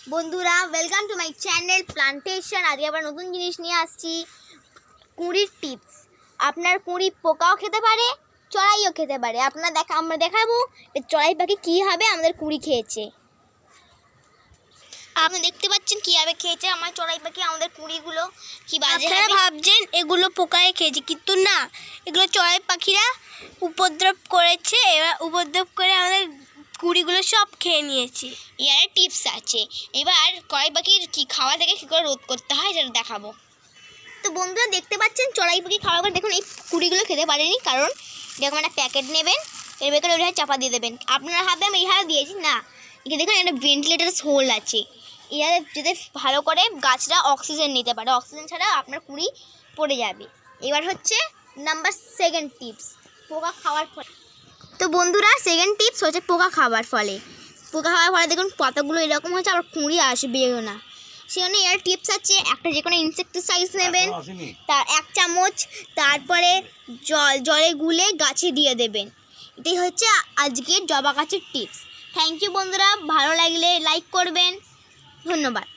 বন্ধুরা welcome to my channel plantation. আজকে আবার নতুন জিনিস নিয়ে আসছি, কুঁড়ির টিপস। আপনার কুঁড়ি পোকাও খেতে পারে, চড়াইও খেতে পারে। আমরা দেখাবো চড়াই পাখি কীভাবে আমাদের কুঁড়ি খেয়েছে। আপনি দেখতে পাচ্ছেন কীভাবে খেয়েছে আমার চড়াই পাখি আমাদের কুঁড়িগুলো। কি বাজে ভাবছেন এগুলো পোকায় খেয়েছে, কিন্তু না, এগুলো চড়াই পাখিরা উপদ্রব করেছে। এবার উপদ্রব করে আমাদের কুঁড়িগুলো সব খেয়ে নিয়েছে। এর টিপস আছে। এবার চড়াই পাখির কি খাওয়া থেকে কী করে রোধ করতে হয় সেটা দেখাবো। তো বন্ধুরা দেখতে পাচ্ছেন চড়াই পাখি খাওয়া করে দেখুন এই কুঁড়িগুলো খেতে পারেনি, কারণ এরকম একটা প্যাকেট নেবেন, এর ভেতরে ওইভাবে চাপা দিয়ে দেবেন। আপনারা হাতে আমি এইভাবে দিয়েছি না, এখানে দেখুন একটা ভেন্টিলেটার হোল আছে। এর যাতে ভালো করে গাছরা অক্সিজেন নিতে পারে, অক্সিজেন ছাড়া আপনার কুঁড়ি পড়ে যাবে। এবার হচ্ছে নাম্বার 2 টিপস, পোকা খাওয়ার ফলে। তো বন্ধুরা সেকেন্ড টিপস হচ্ছে পোকা খাওয়ার ফলে দেখুন পাতাগুলো এরকম হচ্ছে, আবার কুঁড়ি আসবেও না। সেজন্য এর টিপস আছে, একটা যে কোনো ইনসেক্টিসাইড নেবেন, তার 1 চামচ, তারপরে জলে গুলে গাছে দিয়ে দেবেন। এটাই হচ্ছে আজকের জবা গাছের টিপস। থ্যাংক ইউ বন্ধুরা, ভালো লাগলে লাইক করবেন। ধন্যবাদ।